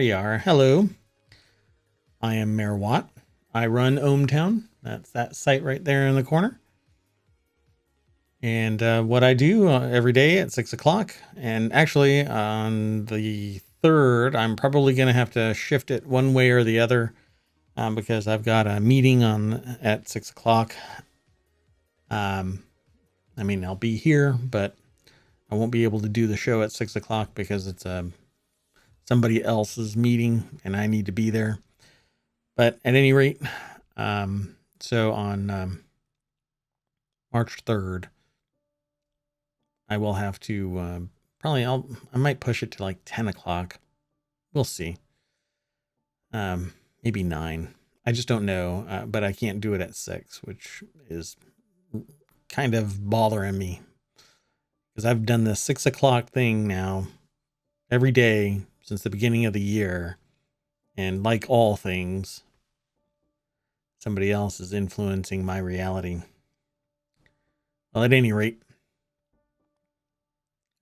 you are. Hello. I am Mayor Watt. I run ohmTown. That's that site right there in the corner. And what I do every day at 6 o'clock, and actually on the 3rd, I'm probably going to have to shift it one way or the other because I've got a meeting at 6 o'clock. I'll be here, but I won't be able to do the show at 6 o'clock because it's somebody else's meeting and I need to be there. But at any rate, so on March 3rd, I will have to I might push it to like 10 o'clock. We'll see. Maybe 9. I just don't know. But I can't do it at 6, which is kind of bothering me because I've done this 6 o'clock thing now every day since the beginning of the year. And like all things, somebody else is influencing my reality. Well, at any rate,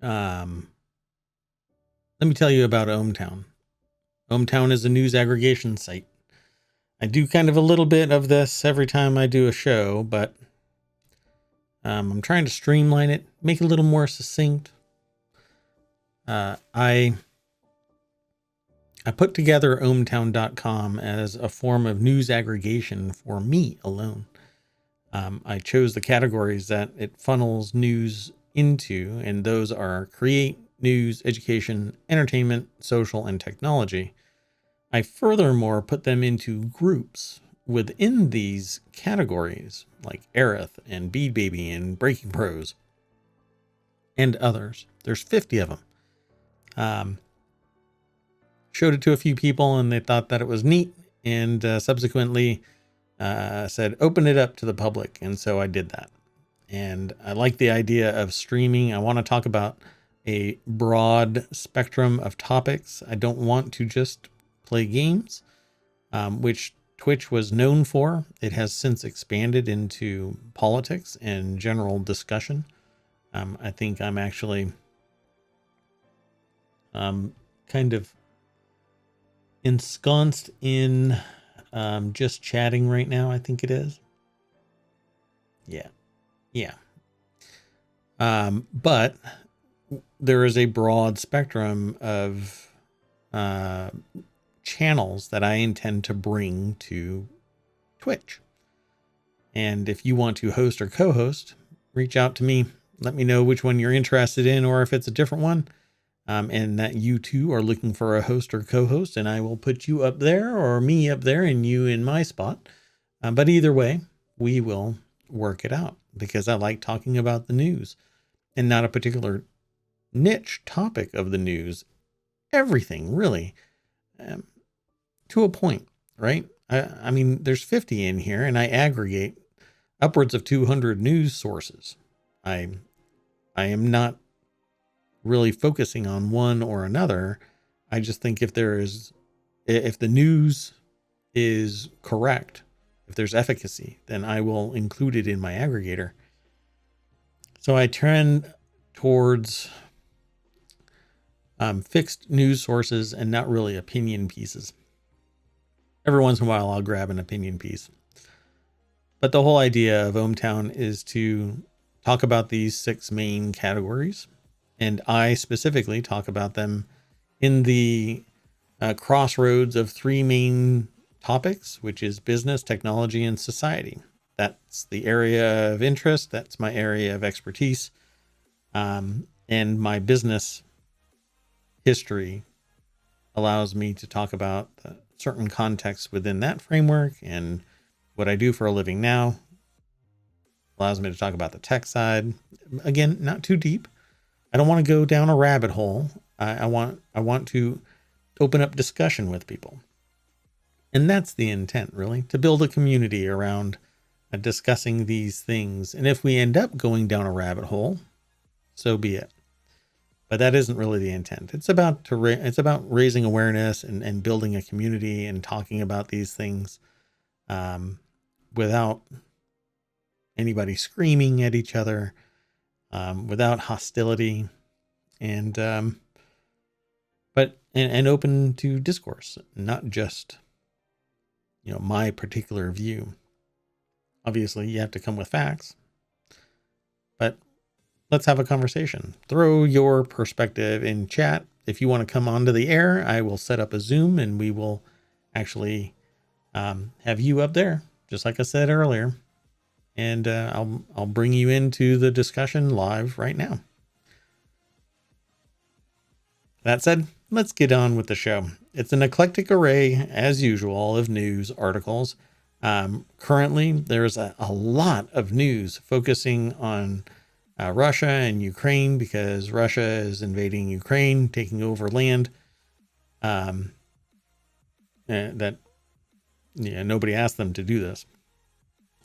let me tell you about ohmTown. ohmTown is a news aggregation site. I do kind of a little bit of this every time I do a show, but I'm trying to streamline it, make it a little more succinct. I put together ohmTown.com as a form of news aggregation for me alone. I chose the categories that it funnels news into, and those are create, news, education, entertainment, social, and technology. I furthermore put them into groups within these categories, like Aerith and Bead Baby and Breaking Pros, and others. There's 50 of them. Showed it to a few people and they thought that it was neat, and subsequently said, open it up to the public. And so I did that. And I like the idea of streaming. I want to talk about a broad spectrum of topics. I don't want to just play games, which Twitch was known for. It has since expanded into politics and general discussion. I think I'm actually kind of ensconced in just chatting right now. I think it is. Yeah. But there is a broad spectrum of channels that I intend to bring to Twitch. And if you want to host or co-host, reach out to me. Let me know which one you're interested in, or if it's a different one. And that you too are looking for a host or co-host, and I will put you up there or me up there and you in my spot. But either way, we will work it out because I like talking about the news and not a particular niche topic of the news. Everything really, to a point, right? I mean, there's 50 in here and I aggregate upwards of 200 news sources. I am not really focusing on one or another. I just think if the news is correct, if there's efficacy, then I will include it in my aggregator. So I trend towards fixed news sources and not really opinion pieces. Every once in a while, I'll grab an opinion piece. But the whole idea of ohmTown is to talk about these 6 main categories. And I specifically talk about them in the crossroads of 3 main topics, which is business, technology, and society. That's the area of interest. That's my area of expertise. And my business history allows me to talk about certain contexts within that framework, and what I do for a living now allows me to talk about the tech side. Again, not too deep. I don't want to go down a rabbit hole. I want to open up discussion with people. And that's the intent, really, to build a community around discussing these things. And if we end up going down a rabbit hole, so be it. But that isn't really the intent. It's about raising awareness and building a community and talking about these things without anybody screaming at each other, without hostility. And but and open to discourse, not just, my particular view. Obviously, you have to come with facts, but let's have a conversation. Throw your perspective in chat. If you want to come onto the air, I will set up a Zoom and we will actually have you up there, just like I said earlier. And I'll bring you into the discussion live right now. That said, let's get on with the show. It's an eclectic array, as usual, of news articles. Currently, there's a lot of news focusing on Russia and Ukraine, because Russia is invading Ukraine, taking over land. And that nobody asked them to do this.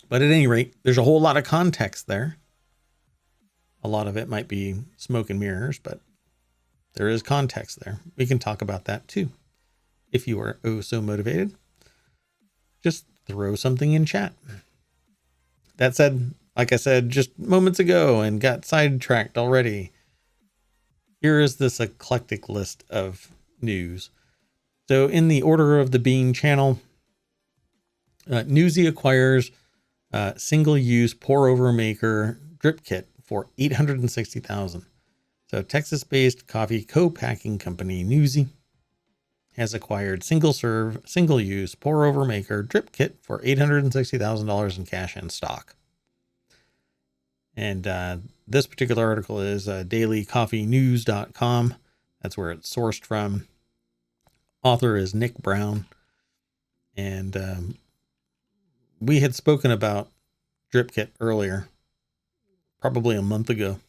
But at any rate, there's a whole lot of context there. A lot of it might be smoke and mirrors, but there is context there. We can talk about that too. If you are so motivated, just throw something in chat. That said, like I said just moments ago and got sidetracked already, here is this eclectic list of news. So in the order of the bean channel, Newsy acquires single-use pour-over maker drip kit for $860,000. So Texas-based coffee co-packing company Newsy has acquired single-serve, single-use pour-over maker drip kit for $860,000 in cash and stock. And this particular article is dailycoffeenews.com. That's where it's sourced from. Author is Nick Brown. And we had spoken about drip kit earlier, probably a month ago.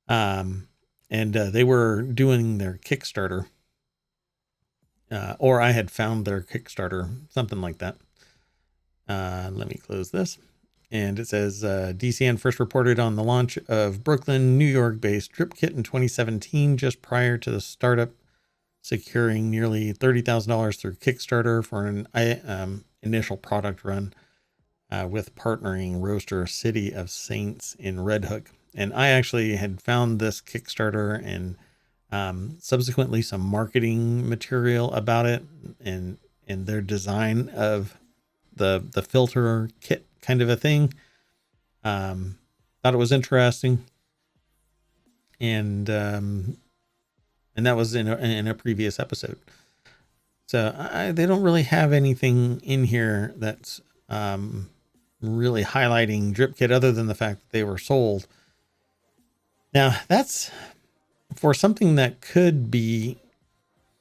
And they were doing their Kickstarter, or I had found their Kickstarter, something like that. Let me close this. And it says, DCN first reported on the launch of Brooklyn, New York based drip kit in 2017, just prior to the startup securing nearly $30,000 through Kickstarter for an initial product run with partnering roaster City of Saints in Red Hook. And I actually had found this Kickstarter and subsequently some marketing material about it and their design of the filter kit kind of a thing. Thought it was interesting. And that was in a previous episode. So they don't really have anything in here that's really highlighting drip kit other than the fact that they were sold. Now that's for something that could be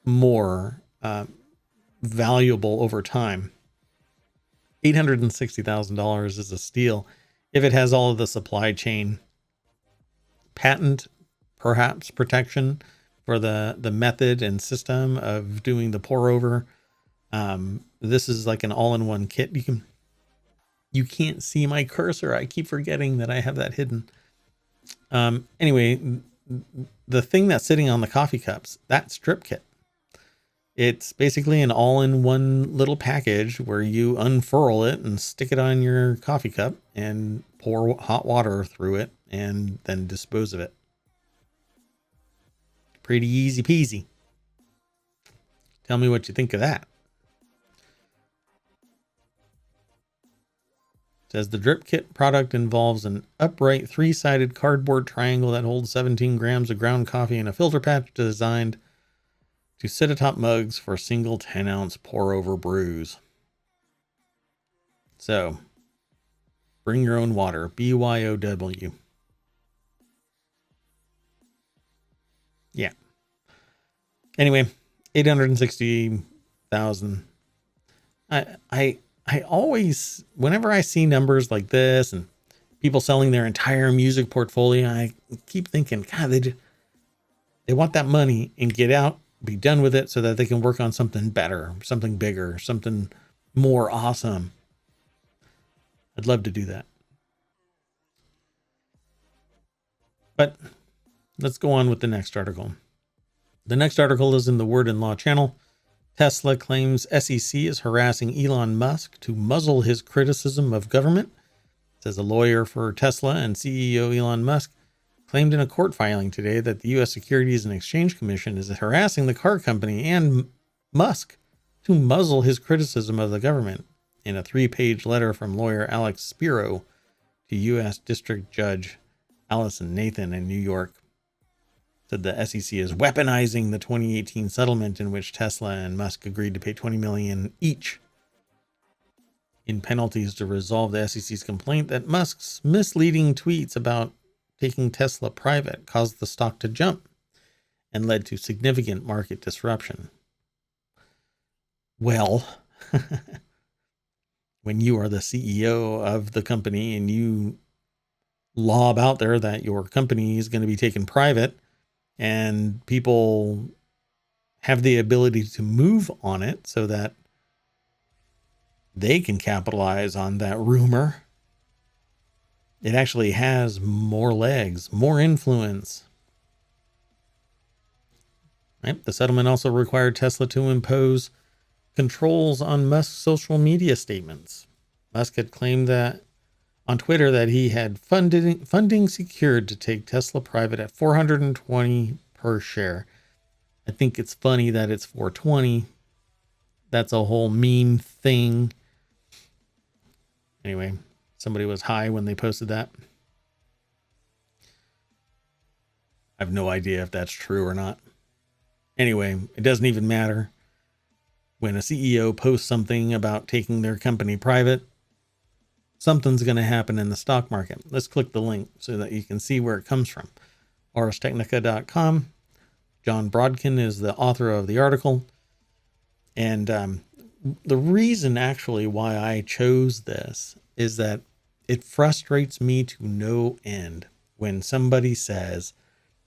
more valuable over time. $860,000 is a steal if it has all of the supply chain patent, perhaps protection for the method and system of doing the pour over. This is like an all-in-one kit. You can't see my cursor. I keep forgetting that I have that hidden. Anyway, the thing that's sitting on the coffee cups, that's drip kit. It's basically an all-in-one little package where you unfurl it and stick it on your coffee cup and pour hot water through it and then dispose of it. Pretty easy peasy. Tell me what you think of that. It says the drip kit product involves an upright 3-sided cardboard triangle that holds 17 grams of ground coffee and a filter patch designed to sit atop mugs for single 10-ounce pour-over brews. So, bring your own water. BYOW. Yeah. Anyway, 860,000. I always, whenever I see numbers like this and people selling their entire music portfolio, I keep thinking, God, they want that money and get out, be done with it so that they can work on something better, something bigger, something more awesome. I'd love to do that. But let's go on with the next article. The next article is in the Word and Law channel. Tesla claims SEC is harassing Elon Musk to muzzle his criticism of government. It says a lawyer for Tesla and CEO Elon Musk claimed in a court filing today that the U.S. Securities and Exchange Commission is harassing the car company and Musk to muzzle his criticism of the government in a 3-page letter from lawyer Alex Spiro to U.S. District Judge Allison Nathan in New York. Said the SEC is weaponizing the 2018 settlement in which Tesla and Musk agreed to pay $20 million each in penalties to resolve the SEC's complaint that Musk's misleading tweets about taking Tesla private caused the stock to jump and led to significant market disruption. Well, when you are the CEO of the company and you lob out there that your company is going to be taken private and people have the ability to move on it so that they can capitalize on that rumor, it actually has more legs, more influence. Right? The settlement also required Tesla to impose controls on Musk's social media statements. Musk had claimed that on Twitter that he had funding secured to take Tesla private at $420 per share. I think it's funny that it's $420. That's a whole meme thing. Anyway, somebody was high when they posted that. I have no idea if that's true or not. Anyway, it doesn't even matter. When a CEO posts something about taking their company private, something's going to happen in the stock market. Let's click the link so that you can see where it comes from. ArsTechnica.com. John Brodkin is the author of the article. And the reason actually why I chose this is that it frustrates me to no end when somebody says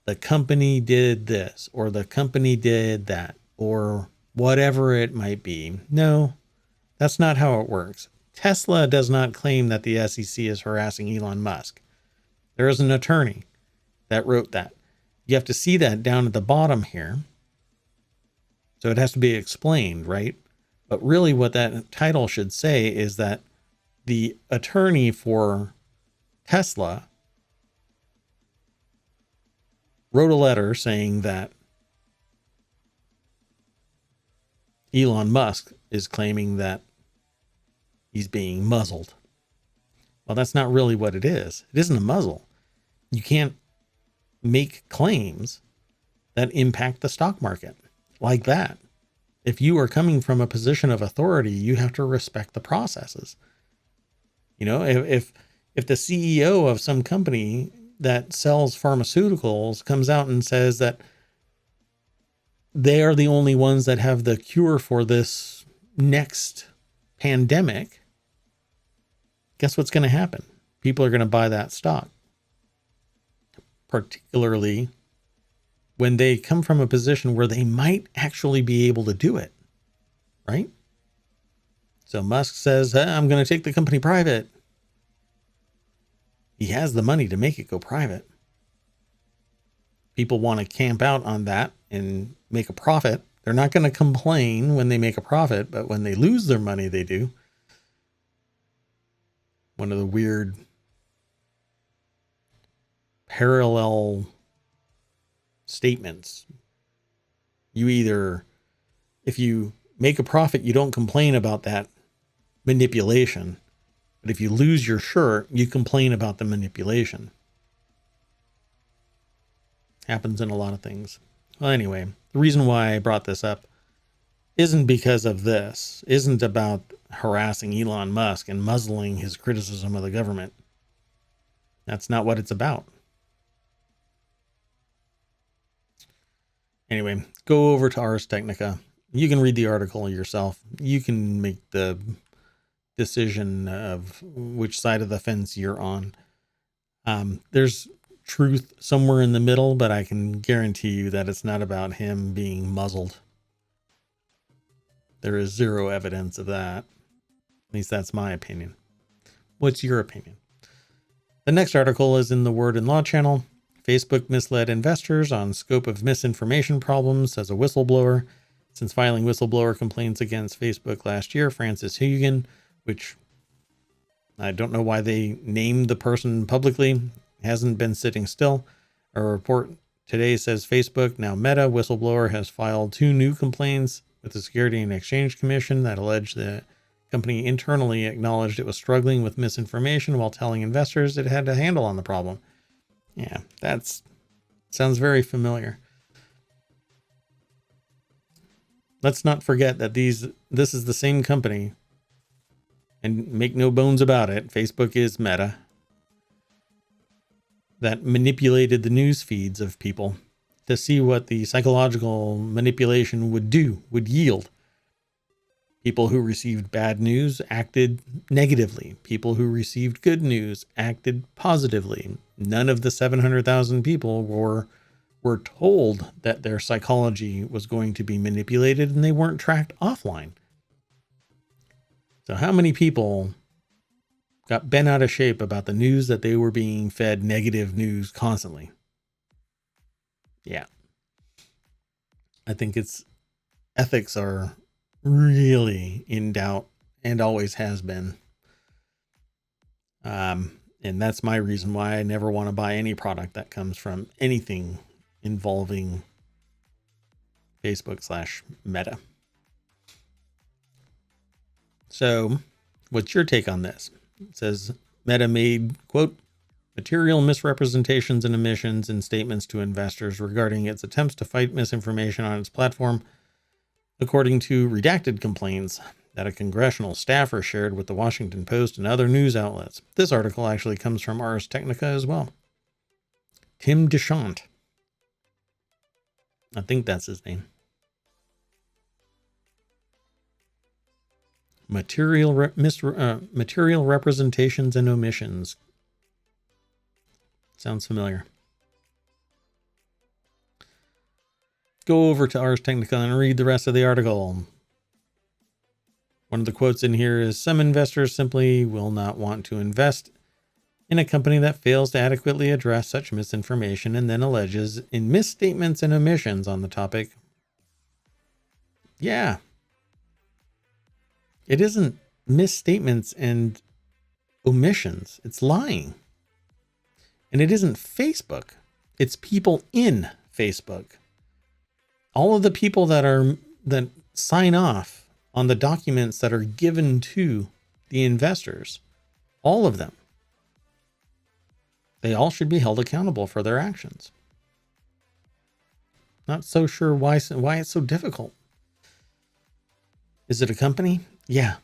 the company did this or the company did that or whatever it might be. No, that's not how it works. Tesla does not claim that the SEC is harassing Elon Musk. There is an attorney that wrote that. You have to see that down at the bottom here. So it has to be explained, right? But really what that title should say is that the attorney for Tesla wrote a letter saying that Elon Musk is claiming that he's being muzzled. Well, that's not really what it is. It isn't a muzzle. You can't make claims that impact the stock market like that. If you are coming from a position of authority, you have to respect the processes. You know, if the CEO of some company that sells pharmaceuticals comes out and says that they are the only ones that have the cure for this next pandemic, guess what's going to happen? People are going to buy that stock, particularly when they come from a position where they might actually be able to do it, right? So Musk says, I'm going to take the company private. He has the money to make it go private. People want to camp out on that and make a profit. They're not going to complain when they make a profit, but when they lose their money, they do. One of the weird parallel statements. You either, if you make a profit, you don't complain about that manipulation. But if you lose your shirt, you complain about the manipulation. Happens in a lot of things. Well, anyway, the reason why I brought this up isn't because of this, isn't about harassing Elon Musk and muzzling his criticism of the government. That's not what it's about. Anyway, go over to Ars Technica. You can read the article yourself. You can make the decision of which side of the fence you're on. There's truth somewhere in the middle, but I can guarantee you that it's not about him being muzzled. There is zero evidence of that. At least that's my opinion. What's your opinion? The next article is in the Word and Law channel. Facebook misled investors on scope of misinformation problems, says a whistleblower. Since filing whistleblower complaints against Facebook last year, Francis Hugan, which I don't know why they named the person publicly, hasn't been sitting still. A report today says Facebook, now Meta, whistleblower, has filed 2 new complaints with the Security and Exchange Commission that allege the company internally acknowledged it was struggling with misinformation while telling investors it had a handle on the problem. Yeah, that sounds very familiar. Let's not forget that this is the same company, and make no bones about it, Facebook is Meta, that manipulated the news feeds of people to see what the psychological manipulation would yield. People who received bad news acted negatively. People who received good news acted positively. None of the 700,000 people were told that their psychology was going to be manipulated, and they weren't tracked offline. So how many people got bent out of shape about the news that they were being fed negative news constantly? Yeah. I think ethics are really in doubt, and always has been. And that's my reason why I never want to buy any product that comes from anything involving Facebook/Meta. So what's your take on this? It says Meta made, quote, material misrepresentations and omissions in statements to investors regarding its attempts to fight misinformation on its platform, according to redacted complaints that a congressional staffer shared with the Washington Post and other news outlets. This article actually comes from Ars Technica as well. Tim Deschamps. I think that's his name. Material representations and omissions. Sounds familiar. Go over to Ars Technica and read the rest of the article. One of the quotes in here is, some investors simply will not want to invest in a company that fails to adequately address such misinformation, and then alleges in misstatements and omissions on the topic. Yeah. It isn't misstatements and omissions. It's lying. And it isn't Facebook. It's people in Facebook. All of the people that sign off on the documents that are given to the investors, all of them, they all should be held accountable for their actions. Not so sure why it's so difficult. Is it a company? Yeah.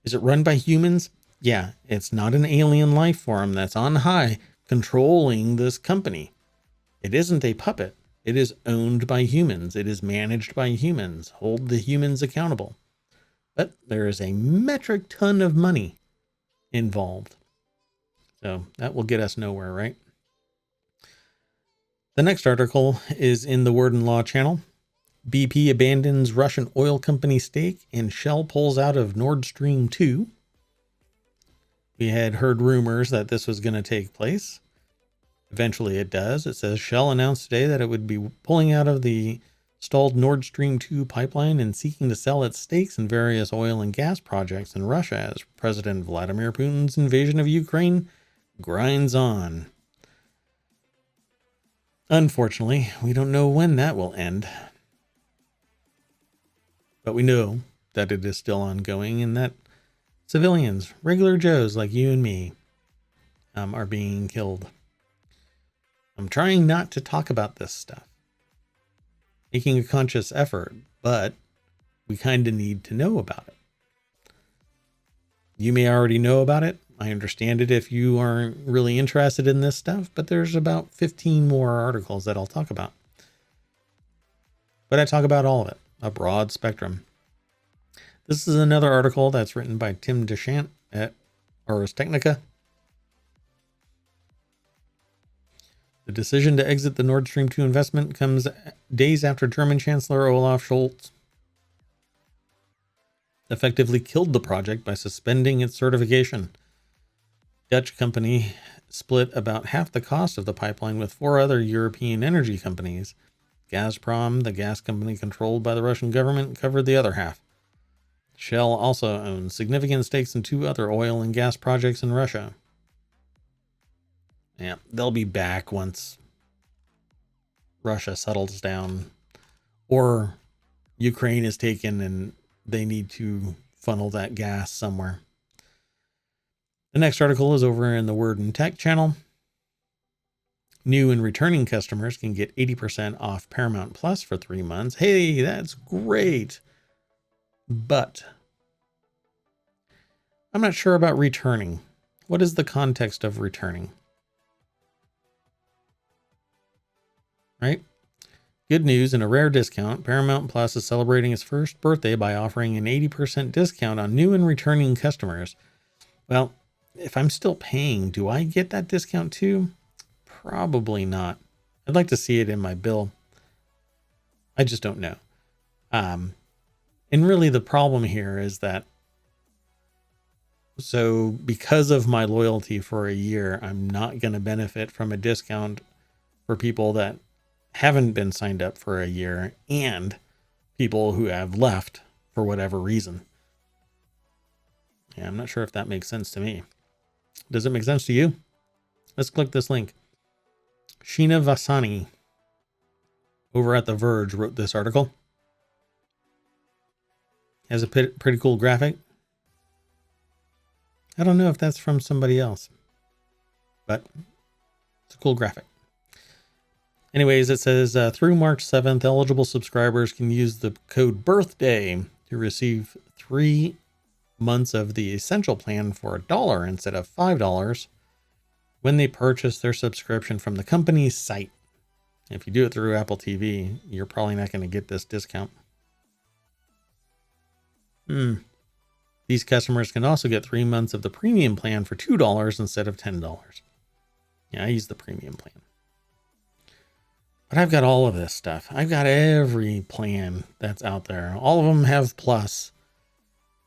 Is it run by humans? Yeah. It's not an alien life form that's on high controlling this company. It isn't a puppet. It is owned by humans. It is managed by humans. Hold the humans accountable. But there is a metric ton of money involved. So that will get us nowhere, right? The next article is in the Word and Law channel. BP abandons Russian oil company stake and Shell pulls out of Nord Stream 2. We had heard rumors that this was going to take place. Eventually it does. It says Shell announced today that it would be pulling out of the stalled Nord Stream 2 pipeline and seeking to sell its stakes in various oil and gas projects in Russia as President Vladimir Putin's invasion of Ukraine grinds on. Unfortunately, we don't know when that will end. But we know that it is still ongoing and that civilians, regular Joes like you and me, are being killed. I'm trying not to talk about this stuff, making a conscious effort, but we kind of need to know about it. You may already know about it. I understand it if you aren't really interested in this stuff, but there's about 15 more articles that I'll talk about. But I talk about all of it, a broad spectrum. This is another article that's written by Tim Deschamps at Ars Technica. The decision to exit the Nord Stream 2 investment comes days after German Chancellor Olaf Scholz effectively killed the project by suspending its certification. Dutch company split about half the cost of the pipeline with 4 other European energy companies. Gazprom, the gas company controlled by the Russian government, covered the other half. Shell also owns significant stakes in 2 other oil and gas projects in Russia. Yeah, they'll be back once Russia settles down or Ukraine is taken and they need to funnel that gas somewhere. The next article is over in the Word and Tech channel. New and returning customers can get 80% off Paramount Plus for 3 months. Hey, that's great. But I'm not sure about returning. What is the context of returning? Right? Good news and a rare discount. Paramount Plus is celebrating its first birthday by offering an 80% discount on new and returning customers. Well, if I'm still paying, do I get that discount too? Probably not. I'd like to see it in my bill. I just don't know. And really the problem here is that, so because of my loyalty for a year, I'm not going to benefit from a discount for people that haven't been signed up for a year and people who have left for whatever reason. Yeah, I'm not sure if that makes sense to me. Does it make sense to you? Let's click this link. Sheena Vasani over at The Verge wrote this article. Has a pretty cool graphic. I don't know if that's from somebody else, but it's a cool graphic. Anyways, it says through March 7th, eligible subscribers can use the code BIRTHDAY to receive 3 months of the essential plan for $1 instead of $5 when they purchase their subscription from the company's site. If you do it through Apple TV, you're probably not going to get this discount. These customers can also get 3 months of the premium plan for $2 instead of $10. Yeah, I use the premium plan. But I've got all of this stuff. I've got every plan that's out there. All of them have Plus.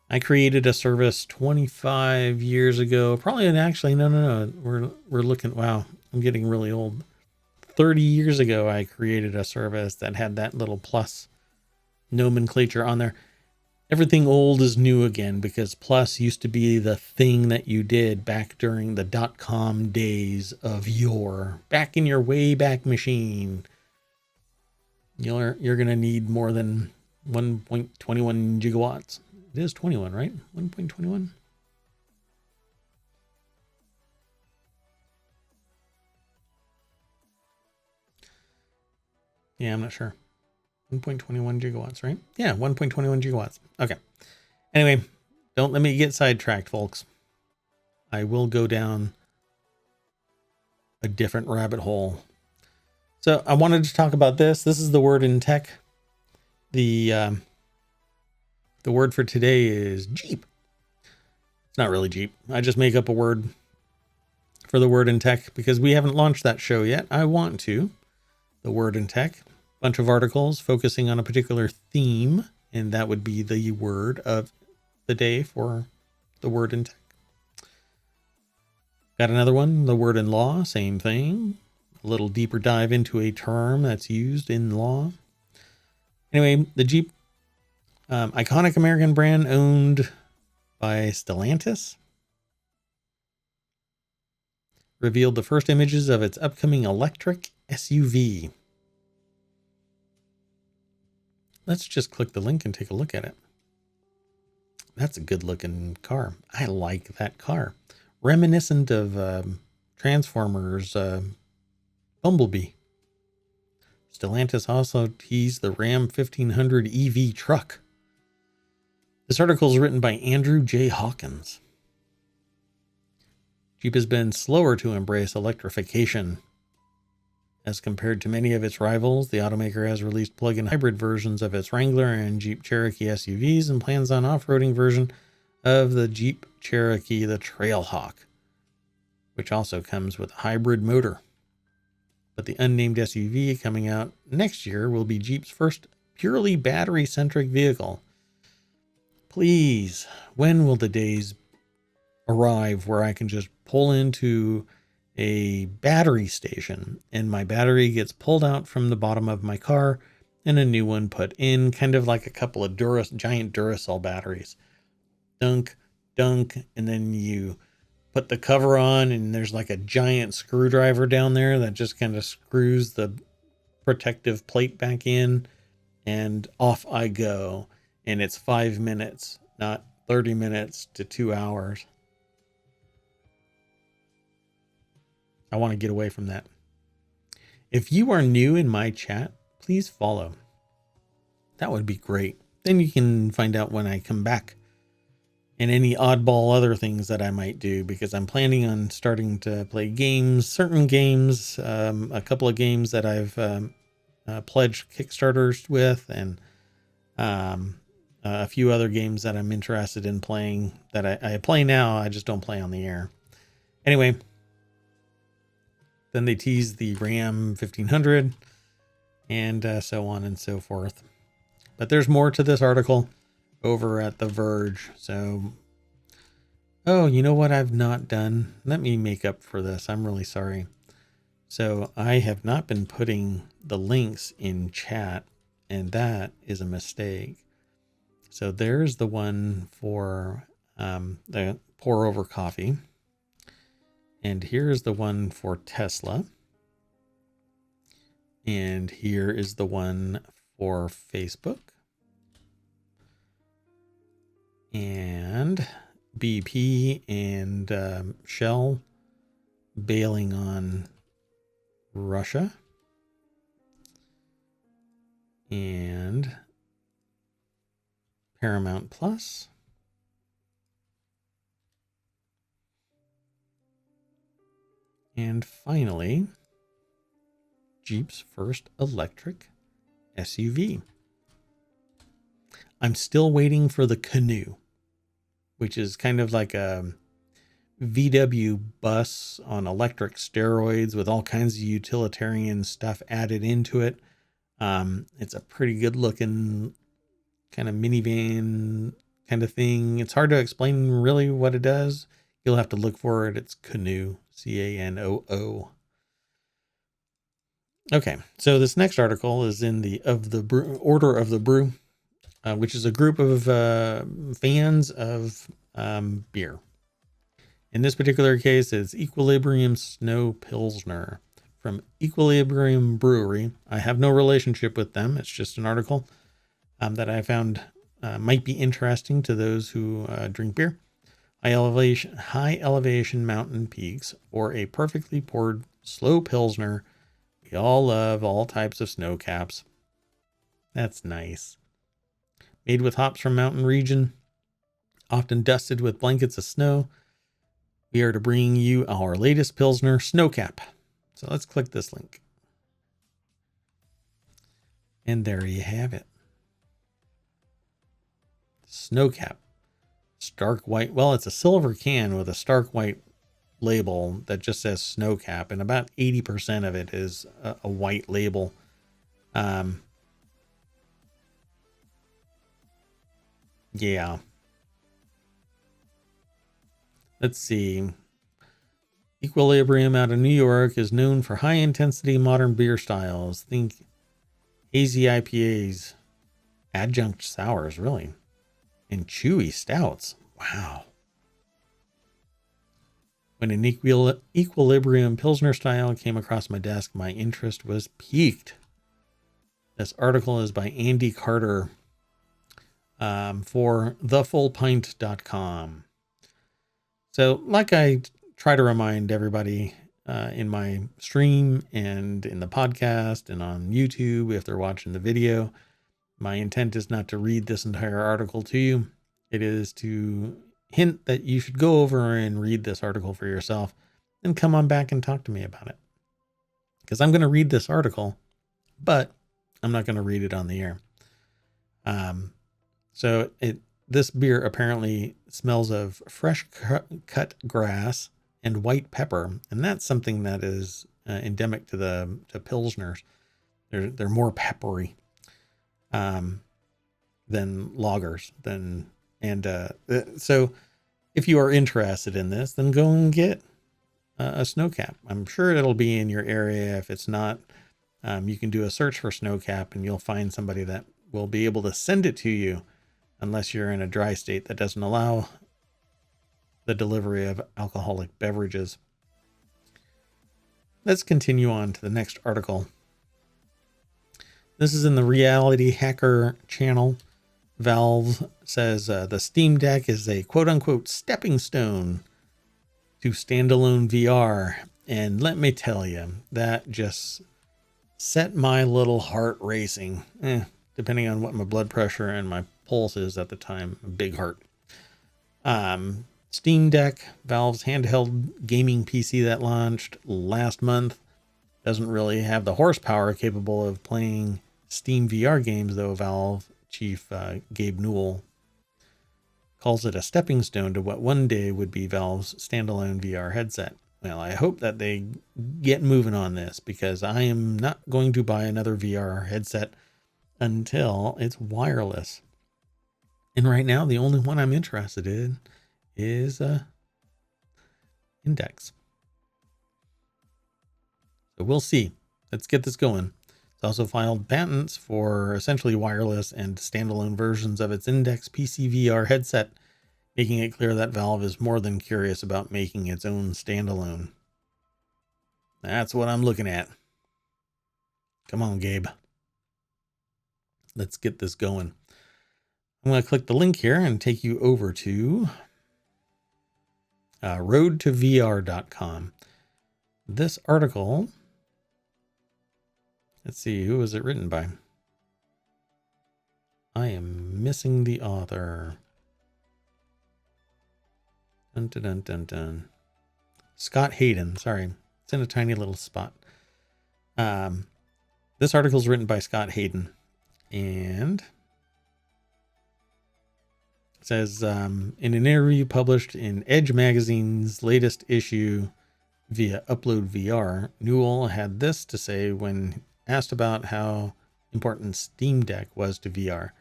I created a service 25 years ago. Probably, actually, no. We're looking, wow, I'm getting really old. 30 years ago, I created a service that had that little Plus nomenclature on there. Everything old is new again because Plus used to be the thing that you did back during the .com days of yore, back in your Wayback Machine. You're going to need more than 1.21 gigawatts. It is 21, right? 1.21. Yeah, I'm not sure. 1.21 gigawatts, right? Yeah, 1.21 gigawatts. Okay. Anyway, don't let me get sidetracked, folks. I will go down a different rabbit hole. So I wanted to talk about this. This is the Word in Tech. The word for today is Jeep. It's not really Jeep. I just make up a word for the Word in Tech because we haven't launched that show yet. I want to. The Word in Tech. Bunch of articles focusing on a particular theme, and that would be the word of the day for the Word in Tech. Got another one, the word in law, same thing. A little deeper dive into a term that's used in law. Anyway, the Jeep, iconic American brand owned by Stellantis, revealed the first images of its upcoming electric SUV. Let's just click the link and take a look at it. That's a good looking car. I like that car. Reminiscent of Transformers Bumblebee. Stellantis also teased the Ram 1500 EV truck. This article is written by Andrew J. Hawkins. Jeep has been slower to embrace electrification. As compared to many of its rivals, the automaker has released plug-in hybrid versions of its Wrangler and Jeep Cherokee SUVs and plans on off-roading version of the Jeep Cherokee, the Trailhawk, which also comes with a hybrid motor. But the unnamed SUV coming out next year will be Jeep's first purely battery-centric vehicle. Please, when will the days arrive where I can just pull into a battery station and my battery gets pulled out from the bottom of my car and a new one put in, kind of like a couple of giant Duracell batteries? Dunk, and then you put the cover on and there's like a giant screwdriver down there that just kind of screws the protective plate back in, and off I go. And it's 5 minutes, not 30 minutes to 2 hours. I want to get away from that. If you are new in my chat, please follow. That would be great. Then you can find out when I come back and any oddball other things that I might do, because I'm planning on starting to play games, certain games, a couple of games that I've pledged Kickstarters with, and a few other games that I'm interested in playing that I play now. I just don't play on the air. Anyway, then they tease the RAM 1500 and so on and so forth. But there's more to this article over at The Verge. So, oh, you know what I've not done? Let me make up for this. I'm really sorry. So I have not been putting the links in chat, and that is a mistake. So there's the one for the pour over coffee. And here's the one for Tesla. And here is the one for Facebook. And BP and Shell bailing on Russia. And Paramount Plus. And finally, Jeep's first electric SUV. I'm still waiting for the Canoe, which is kind of like a VW bus on electric steroids with all kinds of utilitarian stuff added into it. It's a pretty good looking kind of minivan kind of thing. It's hard to explain really what it does. You'll have to look for it. It's Canoe, Canoo. Okay, so this next article is in the Order of the Brew, which is a group of fans of beer. In this particular case, it's Equilibrium Snow Pilsner from Equilibrium Brewery. I have no relationship with them. It's just an article that I found might be interesting to those who drink beer. High elevation mountain peaks, or a perfectly poured slow Pilsner. We all love all types of snow caps. That's nice. Made with hops from mountain region, often dusted with blankets of snow, we are to bring you our latest Pilsner Snowcap. So let's click this link. And there you have it. Snowcap. Stark white. Well, it's a silver can with a stark white label that just says Snowcap, and about 80% of it is a white label. Yeah. Let's see. Equilibrium out of New York is known for high intensity modern beer styles. Think hazy IPAs, adjunct sours, really, and chewy stouts. Wow. When an Equilibrium Pilsner style came across my desk, my interest was piqued. This article is by Andy Carter for thefullpint.com. So like I try to remind everybody in my stream and in the podcast and on YouTube, if they're watching the video, my intent is not to read this entire article to you. It is to hint that you should go over and read this article for yourself and come on back and talk to me about it. Because I'm going to read this article, but I'm not going to read it on the air. This beer apparently smells of fresh cut grass and white pepper, and that's something that is endemic to Pilsners. They're more peppery than lagers. So if you are interested in this, then go and get a Snowcap. I'm sure it'll be in your area. If it's not, you can do a search for Snowcap and you'll find somebody that will be able to send it to you, unless you're in a dry state that doesn't allow the delivery of alcoholic beverages. Let's continue on to the next article. This is in the Reality Hacker channel. Valve says the Steam Deck is a quote-unquote stepping stone to standalone VR. And let me tell you, that just set my little heart racing. Depending on what my blood pressure and my pulse is at the time. A big heart. Steam Deck, Valve's handheld gaming PC that launched last month, doesn't really have the horsepower capable of playing Steam VR games, though. Valve chief Gabe Newell calls it a stepping stone to what one day would be Valve's standalone VR headset. Well, I hope that they get moving on this, because I am not going to buy another VR headset until it's wireless. And right now, the only one I'm interested in is Index. So we'll see. Let's get this going. It's also filed patents for essentially wireless and standalone versions of its Index PC VR headset, making it clear that Valve is more than curious about making its own standalone. That's what I'm looking at. Come on, Gabe. Let's get this going. I'm going to click the link here and take you over to roadtovr.com. This article, let's see, who was it written by? I am missing the author. Dun, dun, dun, dun, dun. Scott Hayden. Sorry, it's in a tiny little spot. This article is written by Scott Hayden, and it says, in an interview published in Edge magazine's latest issue via Upload VR, Newell had this to say when asked about how important Steam Deck was to VR.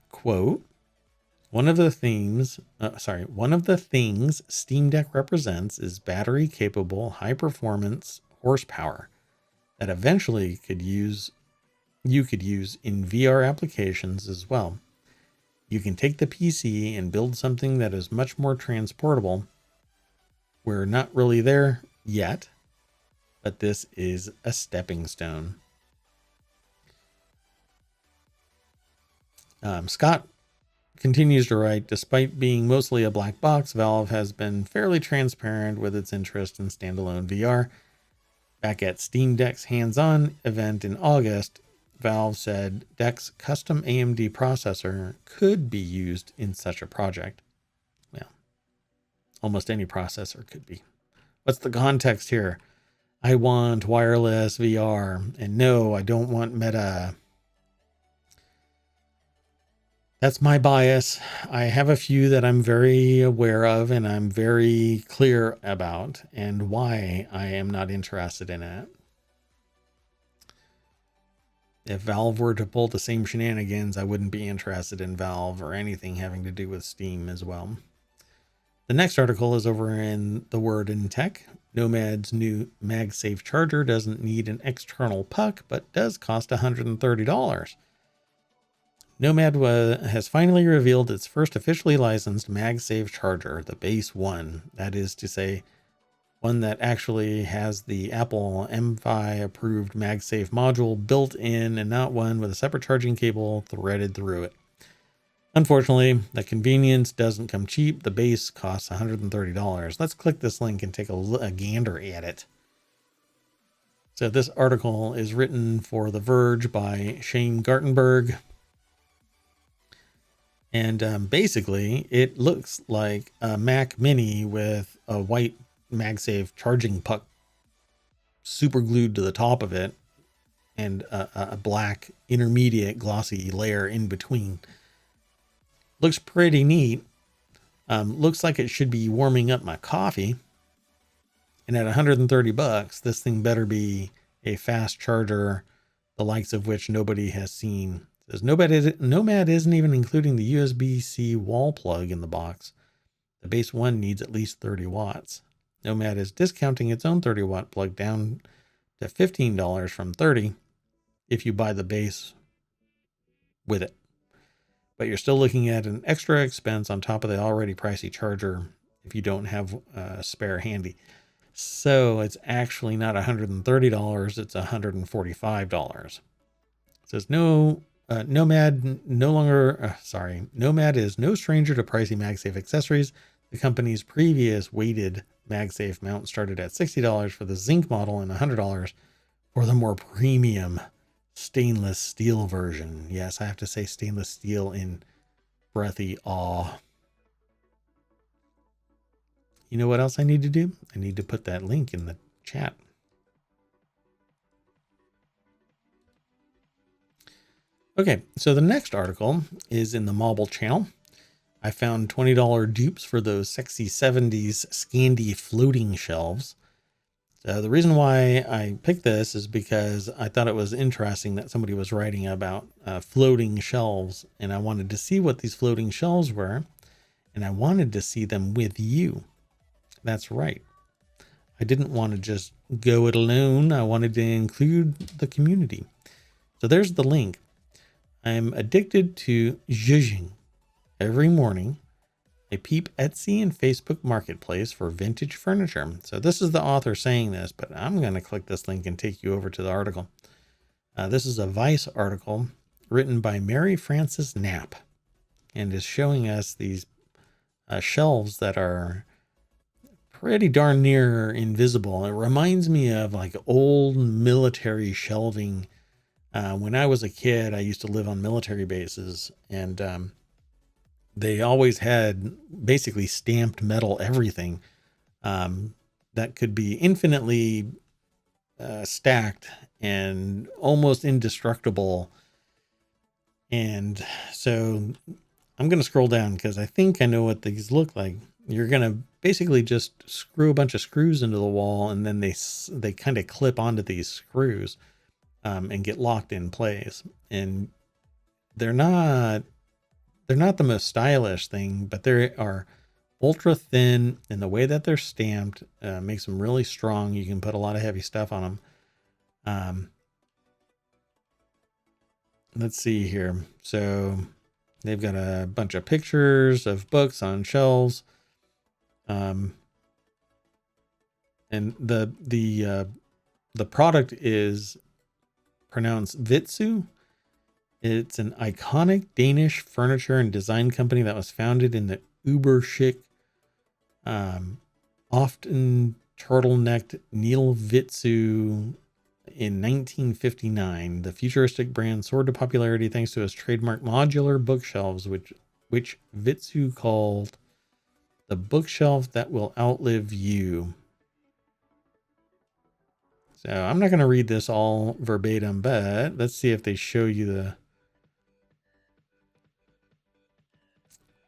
Quote, one of the things Steam Deck represents is battery capable, high performance horsepower that eventually you could use in VR applications as well. You can take the PC and build something that is much more transportable. We're not really there yet, but this is a stepping stone. Scott continues to write, despite being mostly a black box, Valve has been fairly transparent with its interest in standalone VR. Back at Steam Deck's hands-on event in August, Valve said Deck's custom AMD processor could be used in such a project. Well, almost any processor could be. What's the context here? I want wireless VR, and no, I don't want Meta. That's my bias. I have a few that I'm very aware of and I'm very clear about, and why I am not interested in it. If Valve were to pull the same shenanigans, I wouldn't be interested in Valve or anything having to do with Steam as well. The next article is over in The Word in Tech. Nomad's new MagSafe charger doesn't need an external puck, but does cost $130. Nomad has finally revealed its first officially licensed MagSafe charger, the Base 1. That is to say, one that actually has the Apple M5 approved MagSafe module built in, and not one with a separate charging cable threaded through it. Unfortunately, the convenience doesn't come cheap. The base costs $130. Let's click this link and take a gander at it. So this article is written for The Verge by Shane Gartenberg. And basically, it looks like a Mac Mini with a white MagSafe charging puck super glued to the top of it, and a black intermediate glossy layer in between. Looks pretty neat. Looks like it should be warming up my coffee. And at $130, this thing better be a fast charger, the likes of which nobody has seen. It says Nomad isn't even including the USB-C wall plug in the box. The Base 1 needs at least 30 watts. Nomad is discounting its own 30-watt plug down to $15 from $30 if you buy the base with it. But you're still looking at an extra expense on top of the already pricey charger if you don't have a spare handy. So it's actually not $130, it's $145. It says Nomad is no stranger to pricey MagSafe accessories. The company's previous weighted MagSafe mount started at $60 for the zinc model and $100 for the more premium stainless steel version. Yes, I have to say stainless steel in breathy awe. You know what else I need to do? I need to put that link in the chat. Okay, so the next article is in the Mobile channel. I found $20 dupes for those sexy 70s Scandi floating shelves. The reason why I picked this is because I thought it was interesting that somebody was writing about floating shelves, and I wanted to see what these floating shelves were, and I wanted to see them with you. That's right. I didn't want to just go it alone. I wanted to include the community. So there's the link. I'm addicted to zhuzhing. Every morning, I peep Etsy and Facebook Marketplace for vintage furniture. So this is the author saying this, but I'm going to click this link and take you over to the article. This is a Vice article written by Mary Frances Knapp and is showing us these shelves that are pretty darn near invisible. It reminds me of like old military shelving. When I was a kid, I used to live on military bases, and they always had basically stamped metal everything that could be infinitely stacked and almost indestructible. And so I'm going to scroll down because I think I know what these look like. You're going to basically just screw a bunch of screws into the wall, and then they kind of clip onto these screws and get locked in place. And they're not the most stylish thing, but they are ultra thin, and the way that they're stamped makes them really strong. You can put a lot of heavy stuff on them. Let's see here. So they've got a bunch of pictures of books on shelves. And the product is pronounced Vitsu. It's an iconic Danish furniture and design company that was founded in the uber chic, often turtlenecked Neil Vitsu in 1959. The futuristic brand soared to popularity thanks to its trademark modular bookshelves, which Vitsu called the bookshelf that will outlive you. So I'm not going to read this all verbatim, but let's see if they show you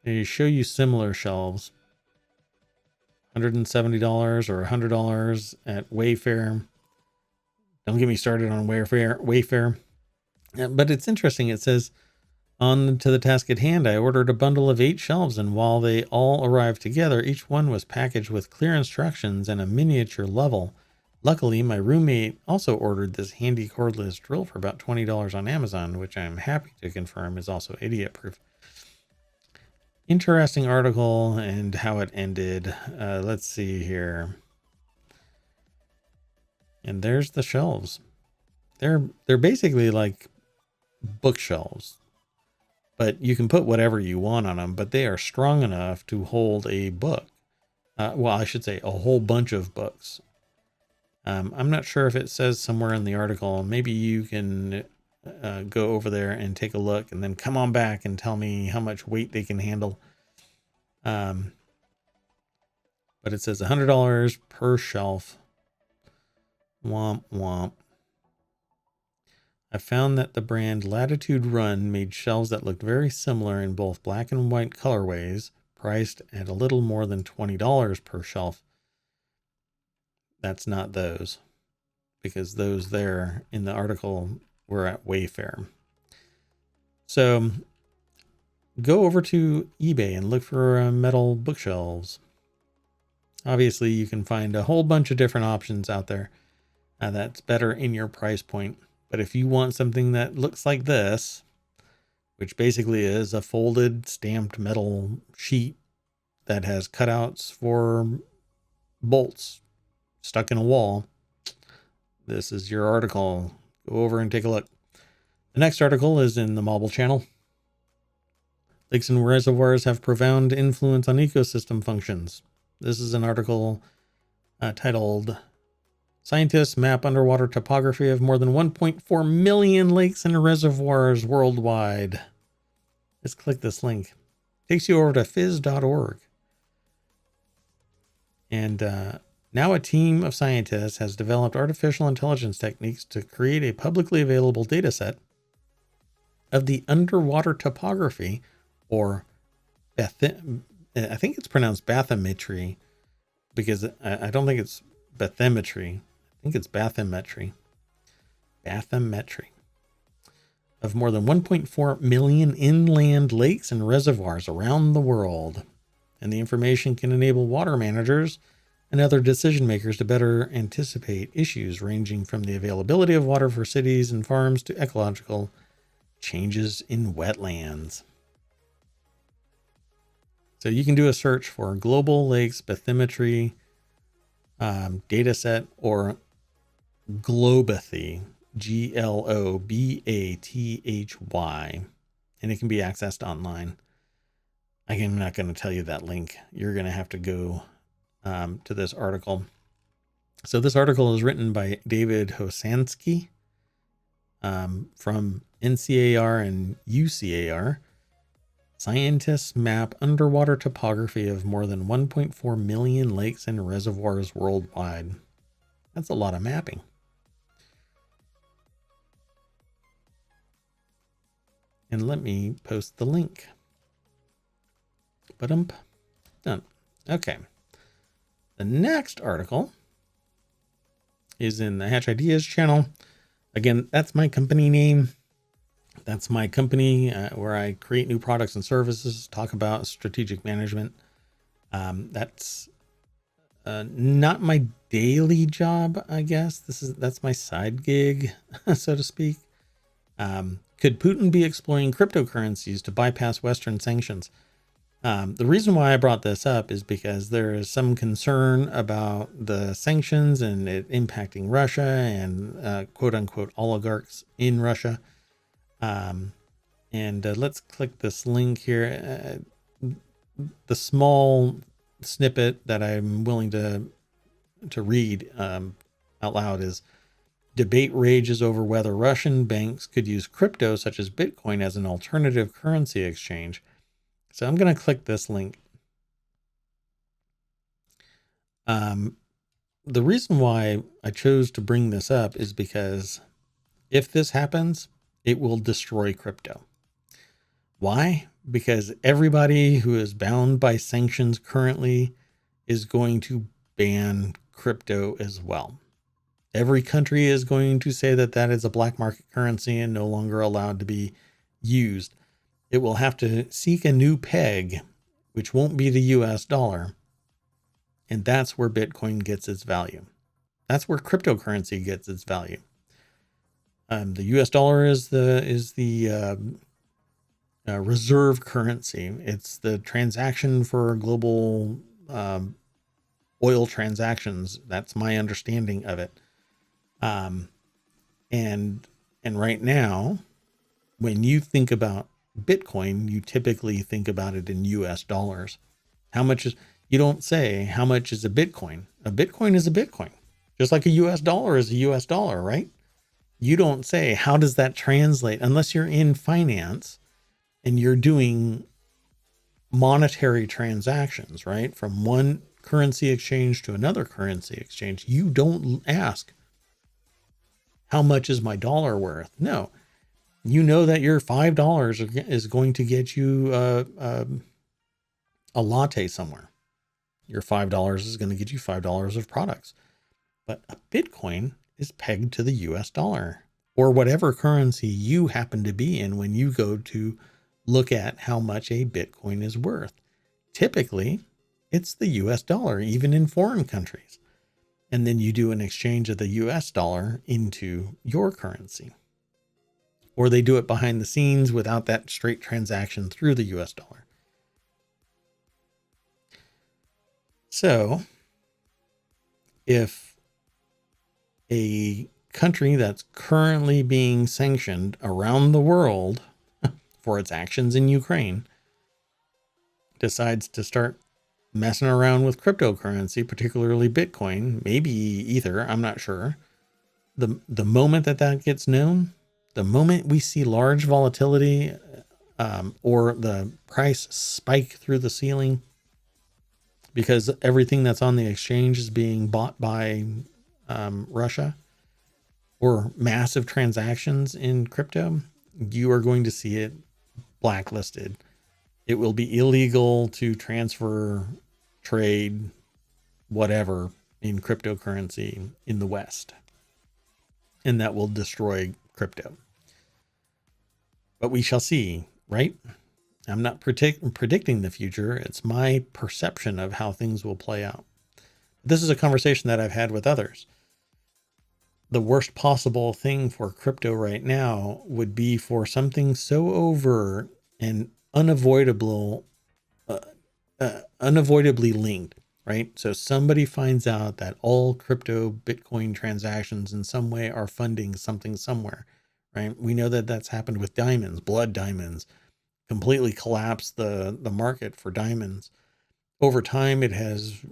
they show you similar shelves. $170 or $100 at Wayfair. Don't get me started on Wayfair. But it's interesting. It says, on to the task at hand, I ordered a bundle of 8 shelves, and while they all arrived together, each one was packaged with clear instructions and a miniature level. Luckily, my roommate also ordered this handy cordless drill for about $20 on Amazon, which I'm happy to confirm is also idiot-proof. Interesting article and how it ended. Let's see here. And there's the shelves. They're basically like bookshelves, but you can put whatever you want on them, but they are strong enough to hold a book. Well, I should say a whole bunch of books. I'm not sure if it says somewhere in the article. Maybe you can go over there and take a look and then come on back and tell me how much weight they can handle. But it says $100 per shelf. Womp womp. I found that the brand Latitude Run made shelves that looked very similar in both black and white colorways, priced at a little more than $20 per shelf. That's not those, because those there in the article were at Wayfair. So go over to eBay and look for metal bookshelves. Obviously, you can find a whole bunch of different options out there that's better in your price point. But if you want something that looks like this, which basically is a folded stamped metal sheet that has cutouts for bolts stuck in a wall, this is your article. Go over and take a look. The next article is in the Mobile Channel. Lakes and reservoirs have profound influence on ecosystem functions. This is an article titled Scientists Map Underwater Topography of More Than 1.4 Million Lakes and Reservoirs Worldwide. Let's click this link. It takes you over to phys.org. And now a team of scientists has developed artificial intelligence techniques to create a publicly available data set of the underwater topography, or I think it's pronounced bathymetry, because I don't think it's bathymetry. I think it's bathymetry. Bathymetry of more than 1.4 million inland lakes and reservoirs around the world. And the information can enable water managers and other decision makers to better anticipate issues ranging from the availability of water for cities and farms to ecological changes in wetlands. So you can do a search for Global Lakes Bathymetry data set, or Globathy, Globathy, and it can be accessed online. I'm not going to tell you that link. You're going to have to go to this article. So this article is written by David Hosansky from NCAR and UCAR. Scientists map underwater topography of more than 1.4 million lakes and reservoirs worldwide. That's a lot of mapping. And let me post the link. Done. Okay. The next article is in the Hatch Ideas channel. Again, that's my company name. That's my company where I create new products and services, talk about strategic management. That's not my daily job, I guess. That's my side gig, so to speak. Could Putin be exploiting cryptocurrencies to bypass Western sanctions? The reason why I brought this up is because there is some concern about the sanctions and it impacting Russia and quote unquote oligarchs in Russia. Let's click this link here. The small snippet that I'm willing to read out loud is: debate rages over whether Russian banks could use crypto such as Bitcoin as an alternative currency exchange. So I'm going to click this link. The reason why I chose to bring this up is because if this happens, it will destroy crypto. Why? Because everybody who is bound by sanctions currently is going to ban crypto as well. Every country is going to say that that is a black market currency and no longer allowed to be used. It will have to seek a new peg, which won't be the US dollar. And that's where Bitcoin gets its value. That's where cryptocurrency gets its value. The US dollar is the reserve currency. It's the transaction for global oil transactions. That's my understanding of it. And right now, when you think about Bitcoin, you typically think about it in US dollars. You don't say how much is a Bitcoin. A Bitcoin is a Bitcoin, just like a US dollar is a US dollar, right? You don't say, how does that translate, unless you're in finance and you're doing monetary transactions, right? From one currency exchange to another currency exchange. You don't ask, how much is my dollar worth? No, you know that your $5 is going to get you a latte somewhere. Your $5 is going to get you $5 of products. But a Bitcoin is pegged to the US dollar or whatever currency you happen to be in when you go to look at how much a Bitcoin is worth. Typically, it's the US dollar, even in foreign countries. And then you do an exchange of the US dollar into your currency. Or they do it behind the scenes without that straight transaction through the US dollar. So if a country that's currently being sanctioned around the world for its actions in Ukraine decides to start messing around with cryptocurrency, particularly Bitcoin, maybe Ether, I'm not sure. The moment that gets known, the moment we see large volatility or the price spike through the ceiling because everything that's on the exchange is being bought by Russia, or massive transactions in crypto, you are going to see it blacklisted. It will be illegal to transfer, trade, whatever in cryptocurrency in the West. And that will destroy crypto. But we shall see, right? I'm not predicting the future. It's my perception of how things will play out. This is a conversation that I've had with others. The worst possible thing for crypto right now would be for something so overt and unavoidably linked, right? So somebody finds out that all crypto Bitcoin transactions in some way are funding something somewhere, right? We know that that's happened with diamonds, blood diamonds, completely collapsed the market for diamonds. Over time, it has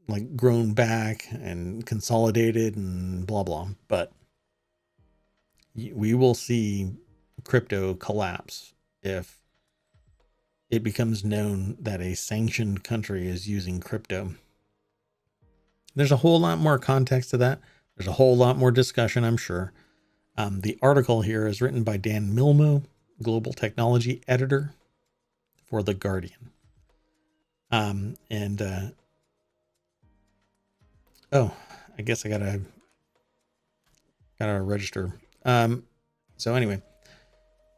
like grown back and consolidated and blah, blah. But we will see crypto collapse if it becomes known that a sanctioned country is using crypto. There's a whole lot more context to that. There's a whole lot more discussion, I'm sure. The article here is written by Dan Milmo, global technology editor for The Guardian. I guess I gotta register. So anyway, it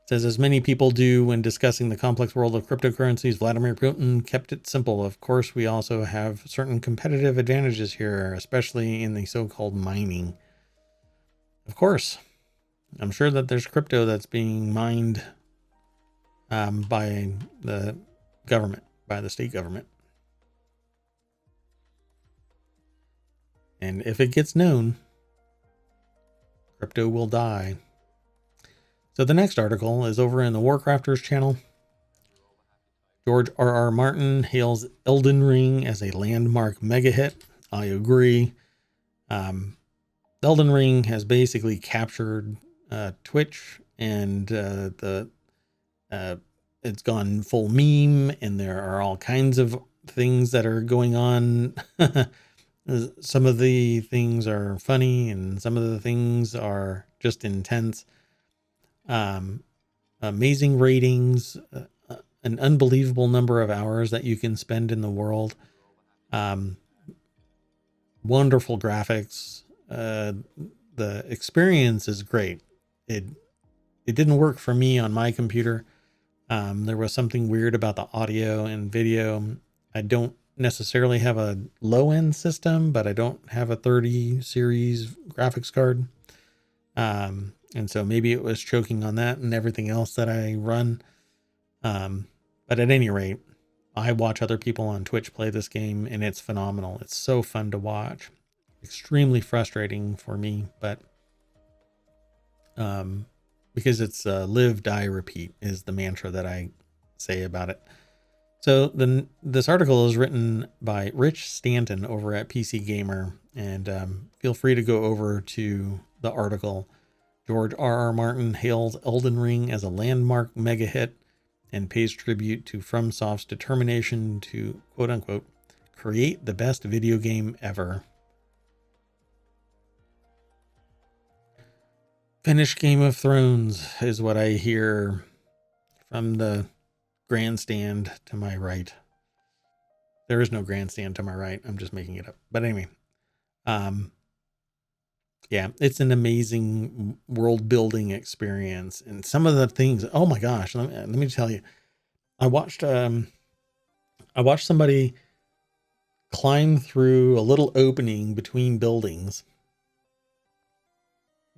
says, as many people do when discussing the complex world of cryptocurrencies, Vladimir Putin kept it simple. Of course, we also have certain competitive advantages here, especially in the so-called mining. Of course, I'm sure that there's crypto that's being mined by the government, by the state government. And if it gets known, crypto will die. So the next article is over in the Warcrafters channel. George R.R. Martin hails Elden Ring as a landmark mega hit. I agree. Elden Ring has basically captured Twitch, and it's gone full meme, and there are all kinds of things that are going on. Some of the things are funny, and some of the things are just intense. Amazing ratings, an unbelievable number of hours that you can spend in the world. Wonderful graphics. The experience is great. It didn't work for me on my computer. There was something weird about the audio and video. I don't necessarily have a low end system, but I don't have a 30 series graphics card. And so maybe it was choking on that and everything else that I run. But at any rate, I watch other people on Twitch play this game, and it's phenomenal. It's so fun to watch. Extremely frustrating for me, but because it's live, die, repeat is the mantra that I say about it. So this article is written by Rich Stanton over at PC Gamer, and feel free to go over to the article. George R.R. Martin hails Elden Ring as a landmark mega hit and pays tribute to FromSoft's determination to, quote unquote, create the best video game ever. Finish Game of Thrones is what I hear from the grandstand to my right. There is no grandstand to my right. I'm just making it up. But anyway, yeah, it's an amazing world building experience. And some of the things, oh my gosh, let me tell you, I watched somebody climb through a little opening between buildings,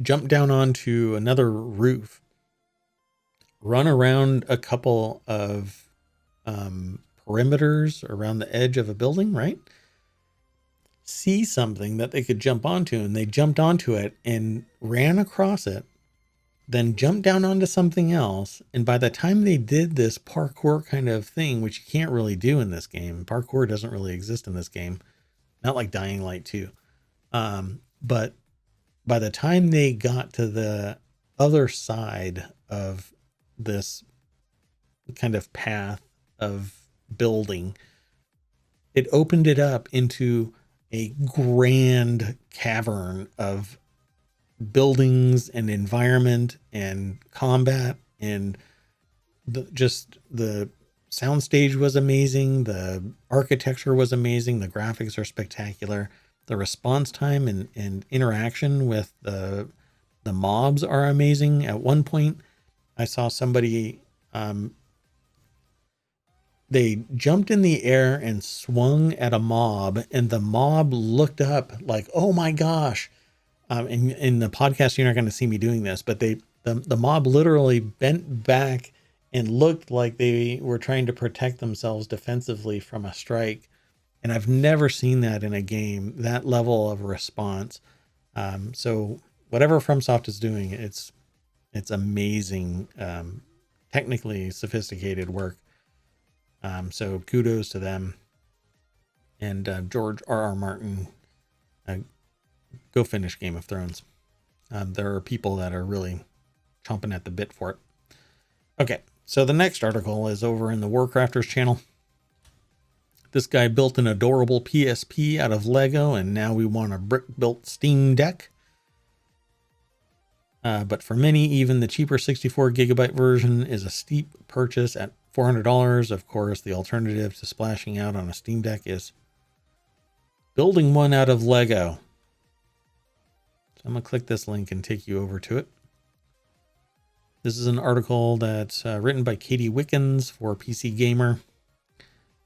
jump down onto another roof, run around a couple of perimeters around the edge of a building, right? see something that they could jump onto, and they jumped onto it and ran across it, then jumped down onto something else. And by the time they did this parkour kind of thing, which you can't really do in this game, parkour doesn't really exist in this game, not like Dying Light 2. But by the time they got to the other side of this kind of path of building, it opened it up into a grand cavern of buildings and environment and combat, and the soundstage was amazing, the architecture was amazing, the graphics are spectacular, the response time and interaction with the mobs are amazing. At one point I saw somebody, they jumped in the air and swung at a mob, and the mob looked up like, oh my gosh. In the podcast, you're not going to see me doing this, but the mob literally bent back and looked like they were trying to protect themselves defensively from a strike. And I've never seen that in a game, that level of response. So whatever FromSoft is doing, it's amazing, technically sophisticated work. So kudos to them. And George R.R. Martin, go finish Game of Thrones. There are people that are really chomping at the bit for it. Okay, so the next article is over in the Warcrafters channel. This guy built an adorable PSP out of Lego, and now we want a brick-built Steam Deck. But for many, even the cheaper 64 gigabyte version is a steep purchase at $400. Of course, the alternative to splashing out on a Steam Deck is building one out of Lego. So I'm going to click this link and take you over to it. This is an article that's written by Katie Wickens for PC Gamer.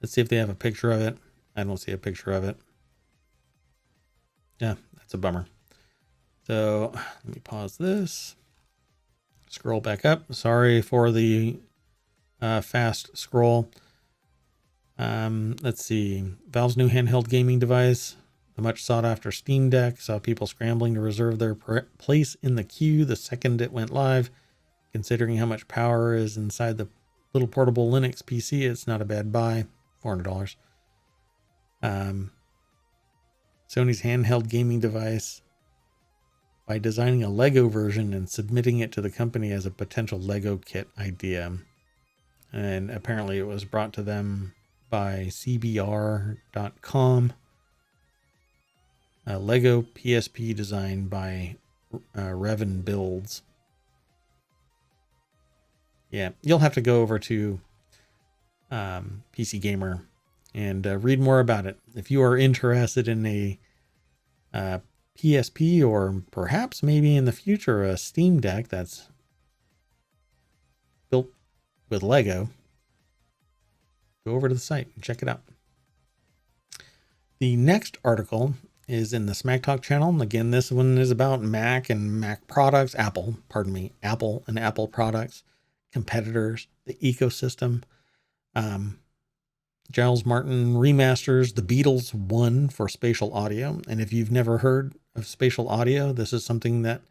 Let's see if they have a picture of it. I don't see a picture of it. Yeah, that's a bummer. So let me pause this. Scroll back up. Sorry for the fast scroll. Let's see. Valve's new handheld gaming device. The much sought after Steam Deck saw people scrambling to reserve their place in the queue the second it went live. Considering how much power is inside the little portable Linux PC, it's not a bad buy. $400. Sony's handheld gaming device, by designing a Lego version and submitting it to the company as a potential Lego kit idea. And apparently it was brought to them by CBR.com. A Lego PSP designed by Revan Builds. Yeah, you'll have to go over to PC Gamer and read more about it. If you are interested in a PSP, or perhaps maybe in the future a Steam Deck that's built with Lego, go over to the site and check it out. The next article is in the Smack Talk channel. And again, this one is about Mac and Mac products, Apple and Apple products, competitors, the ecosystem. Giles Martin remasters the Beatles 1 for spatial audio. And if you've never heard of spatial audio, this is something that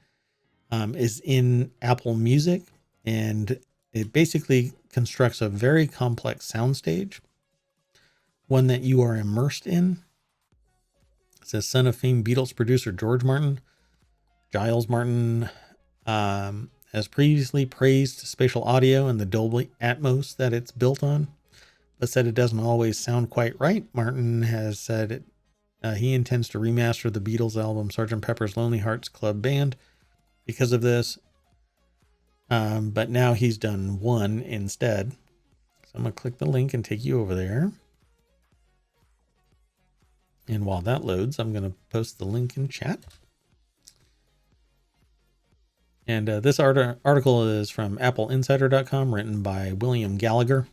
is in Apple Music, and it basically constructs a very complex soundstage, one that you are immersed in. It says, son of famed Beatles producer George Martin. Giles Martin has previously praised spatial audio and the Dolby Atmos that it's built on, but said it doesn't always sound quite right. Martin has said he intends to remaster the Beatles album Sgt. Pepper's Lonely Hearts Club Band because of this, but now he's done one instead. So I'm going to click the link and take you over there. And while that loads, I'm going to post the link in chat. And this article is from appleinsider.com, written by William Gallagher.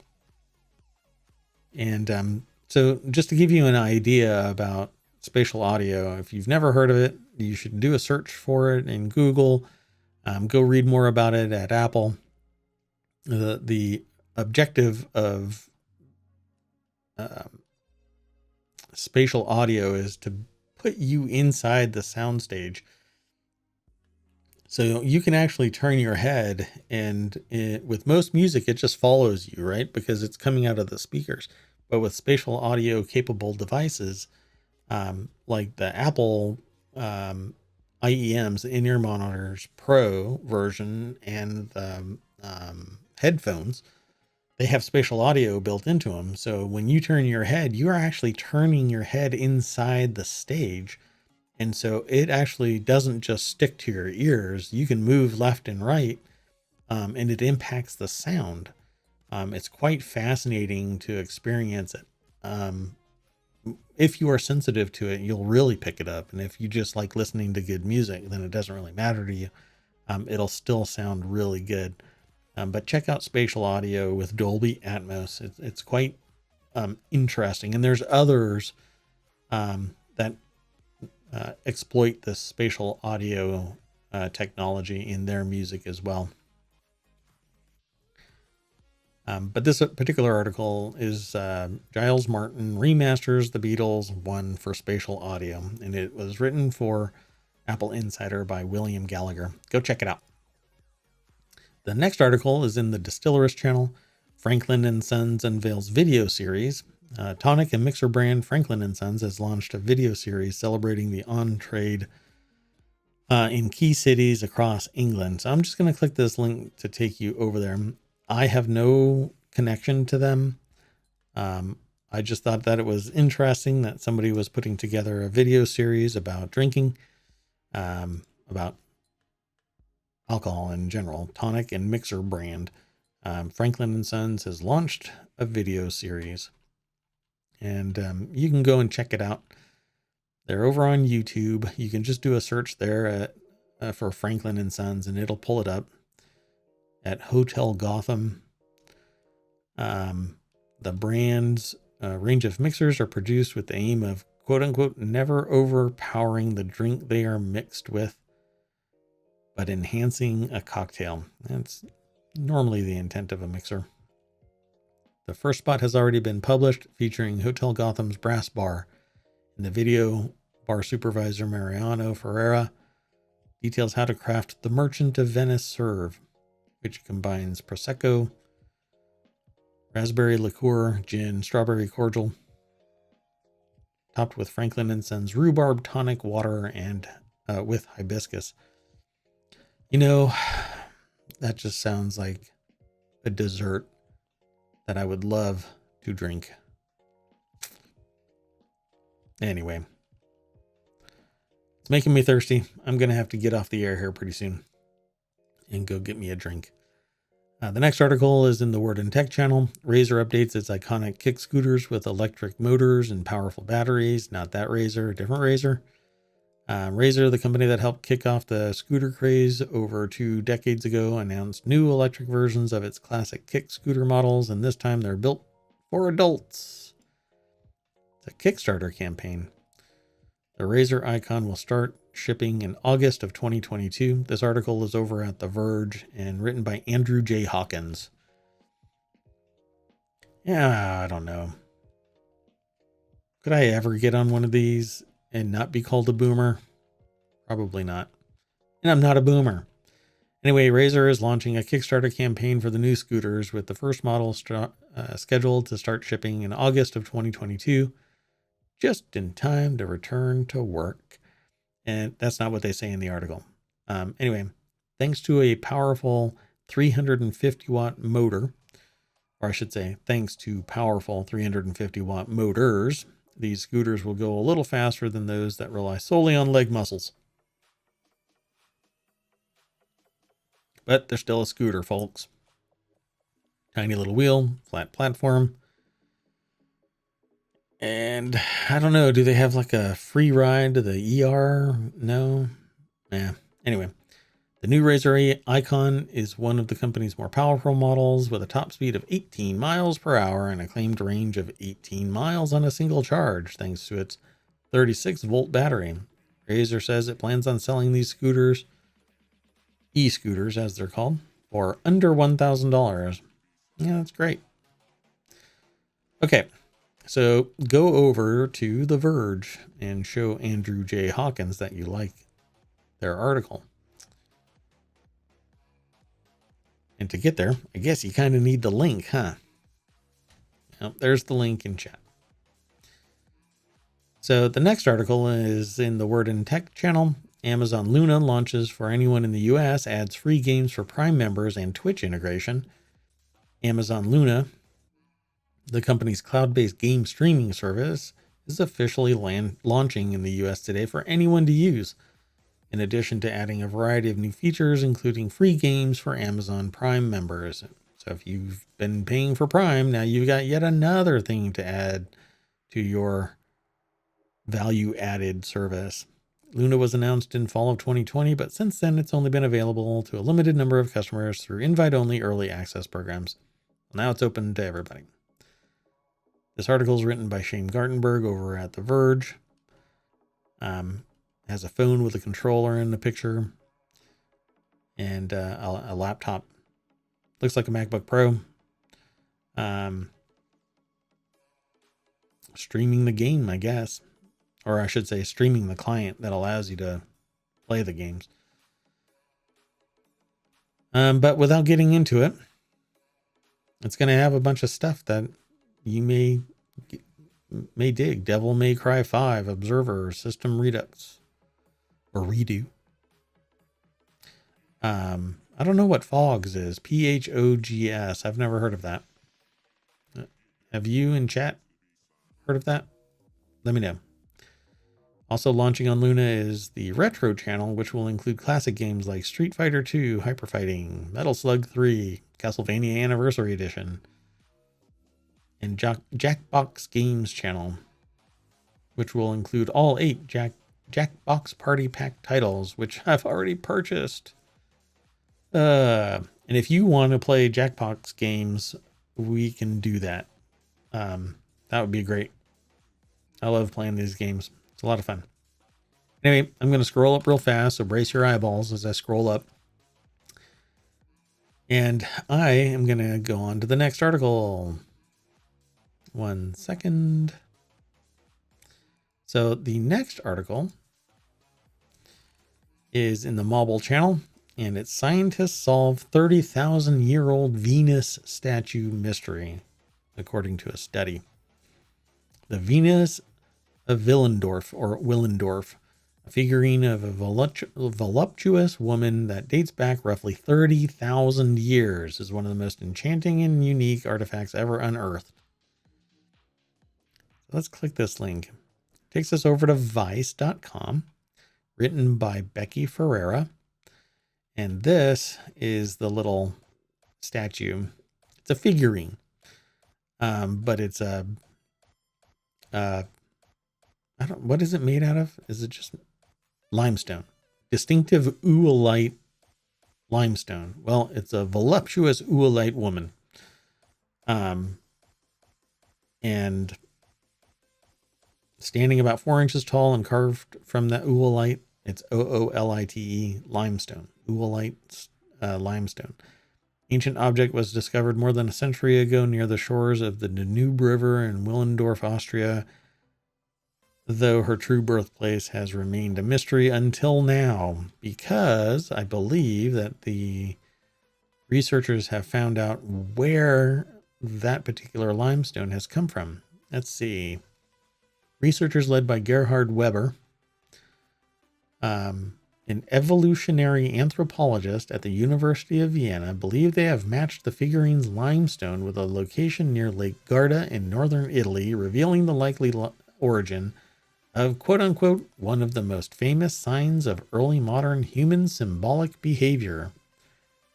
And so just to give you an idea about spatial audio, if you've never heard of it, you should do a search for it in Google. Go read more about it at Apple. The objective of spatial audio is to put you inside the soundstage. So you can actually turn your head, and with most music, it just follows you, right? Because it's coming out of the speakers. But with spatial audio capable devices, like the Apple IEMs, the in-ear monitors Pro version, and the headphones, they have spatial audio built into them. So when you turn your head, you are actually turning your head inside the stage. And so it actually doesn't just stick to your ears. You can move left and right, and it impacts the sound. It's quite fascinating to experience it. If you are sensitive to it, you'll really pick it up. And if you just like listening to good music, then it doesn't really matter to you. It'll still sound really good. But check out spatial audio with Dolby Atmos. It's quite interesting. And there's others that exploit this spatial audio technology in their music as well. But this particular article is Giles Martin remasters the Beatles one for spatial audio, and it was written for Apple Insider by William Gallagher. Go check it out. The next article is in the Distillerist channel. Franklin & Sons unveils video series. Tonic and mixer brand Franklin & Sons has launched a video series celebrating the on-trade in key cities across England. So I'm just going to click this link to take you over there. I have no connection to them. I just thought that it was interesting that somebody was putting together a video series about drinking, about alcohol in general. Tonic and mixer brand Franklin & Sons has launched a video series, and you can go and check it out. They're over on YouTube. You can just do a search there for Franklin & Sons, and it'll pull it up at Hotel Gotham. The brand's range of mixers are produced with the aim of, quote unquote, never overpowering the drink they are mixed with, but enhancing a cocktail. That's normally the intent of a mixer. The first spot has already been published, featuring Hotel Gotham's brass bar. In the video, bar supervisor Mariano Ferreira details how to craft the Merchant of Venice serve, which combines Prosecco, raspberry liqueur, gin, strawberry cordial, topped with Franklin & Sons rhubarb tonic water and with hibiscus. You know, that just sounds like a dessert that I would love to drink. Anyway, it's making me thirsty. I'm going to have to get off the air here pretty soon and go get me a drink. The next article is in the Word and Tech channel. Razer updates its iconic kick scooters with electric motors and powerful batteries. Not that Razer, a different Razer. Razer, the company that helped kick off the scooter craze over 2 decades ago, announced new electric versions of its classic kick scooter models, and this time they're built for adults. It's a Kickstarter campaign. The Razer Icon will start shipping in August of 2022. This article is over at The Verge and written by Andrew J. Hawkins. Yeah, I don't know. Could I ever get on one of these and not be called a boomer? Probably not. And I'm not a boomer. Anyway, Razer is launching a Kickstarter campaign for the new scooters, with the first model scheduled to start shipping in August of 2022, just in time to return to work. And that's not what they say in the article. Anyway, thanks to a powerful 350 watt motor, or I should say, thanks to powerful 350 watt motors, these scooters will go a little faster than those that rely solely on leg muscles. But they're still a scooter, folks. Tiny little wheel, flat platform. And I don't know, do they have like a free ride to the ER? No? Yeah. Anyway, the new Razer Icon is one of the company's more powerful models, with a top speed of 18 miles per hour and a claimed range of 18 miles on a single charge, thanks to its 36-volt battery. Razer says it plans on selling these scooters, e-scooters as they're called, for under $1,000. Yeah, that's great. Okay. So go over to The Verge and show Andrew J. Hawkins that you like their article. And to get there, I guess you kind of need the link, huh? Well, there's the link in chat. So the next article is in the Word and Tech channel. Amazon Luna launches for anyone in the US, adds free games for Prime members and Twitch integration. Amazon Luna, the company's cloud-based game streaming service, is officially launching in the US today for anyone to use, in addition to adding a variety of new features, including free games for Amazon Prime members. So if you've been paying for Prime, now you've got yet another thing to add to your value-added service. Luna was announced in fall of 2020, but since then it's only been available to a limited number of customers through invite-only early access programs. Well, now it's open to everybody. This article is written by Shane Gartenberg over at The Verge. Has a phone with a controller in the picture and a laptop. Looks like a MacBook Pro. Streaming the game, I guess. Or I should say streaming the client that allows you to play the games. But without getting into it, it's going to have a bunch of stuff that you may dig. Devil May Cry 5, Observer, System Redux, or Redo. I don't know what Phogs is. Phogs. I've never heard of that. Have you in chat heard of that? Let me know. Also launching on Luna is the Retro channel, which will include classic games like Street Fighter 2, Hyper Fighting, Metal Slug 3, Castlevania Anniversary Edition, and Jackbox Games channel, which will include all 8 Jackbox Party Pack titles, which I've already purchased. And if you want to play Jackbox games, we can do that. That would be great. I love playing these games. It's a lot of fun. Anyway, I'm going to scroll up real fast, so brace your eyeballs as I scroll up. And I am going to go on to the next article. 1 second. So the next article is in the Mobile channel, and it's Scientists Solve 30,000-Year-Old Venus Statue Mystery, according to a study. The Venus of Willendorf, a figurine of a voluptuous woman that dates back roughly 30,000 years, is one of the most enchanting and unique artifacts ever unearthed. So let's click this link. It takes us over to vice.com, written by Becky Ferreira. And this is the little statue. It's a figurine, but it's a what is it made out of? Is it just limestone? Distinctive oolite limestone. Well, it's a voluptuous oolite woman. And standing about 4 inches tall and carved from that oolite. It's oolite limestone. Oolite limestone. Ancient object was discovered more than a century ago near the shores of the Danube River in Willendorf, Austria, though her true birthplace has remained a mystery until now, because I believe that the researchers have found out where that particular limestone has come from. Let's see. Researchers led by Gerhard Weber, an evolutionary anthropologist at the University of Vienna, believe they have matched the figurine's limestone with a location near Lake Garda in northern Italy, revealing the likely origin of, quote-unquote, one of the most famous signs of early modern human symbolic behavior,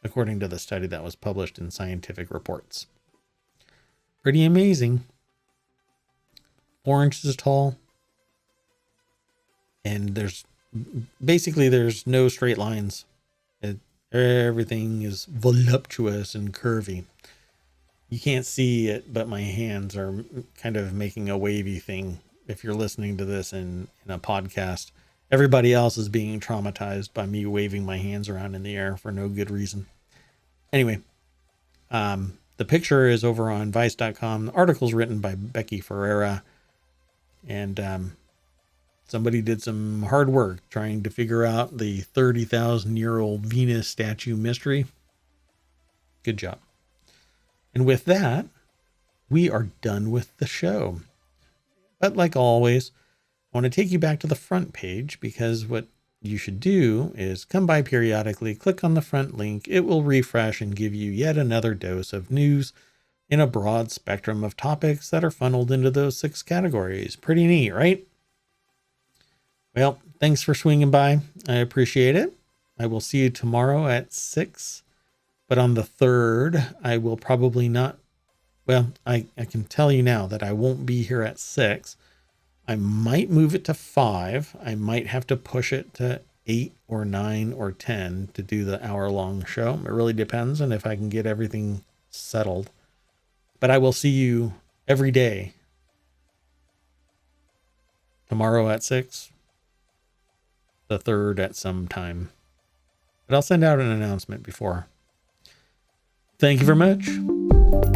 according to the study that was published in Scientific Reports. Pretty amazing. 4 inches tall. And there's no straight lines. Everything is voluptuous and curvy. You can't see it, but my hands are kind of making a wavy thing. If you're listening to this in a podcast, everybody else is being traumatized by me waving my hands around in the air for no good reason. Anyway, The picture is over on Vice.com. The article's written by Becky Ferreira. And somebody did some hard work trying to figure out the 30,000-year-old Venus statue mystery. Good job. And with that, we are done with the show. But like always, I want to take you back to the front page, because what you should do is come by periodically, click on the front link. It will refresh and give you yet another dose of news in a broad spectrum of topics that are funneled into those 6 categories. Pretty neat, right? Well, thanks for swinging by. I appreciate it. I will see you tomorrow at 6. But on the 3rd, I will probably not. Well, I can tell you now that I won't be here at 6. I might move it to 5. I might have to push it to 8 or 9 or 10 to do the hour-long show. It really depends on if I can get everything settled. But I will see you every day. Tomorrow at 6. The 3rd at some time. But I'll send out an announcement before. Thank you very much.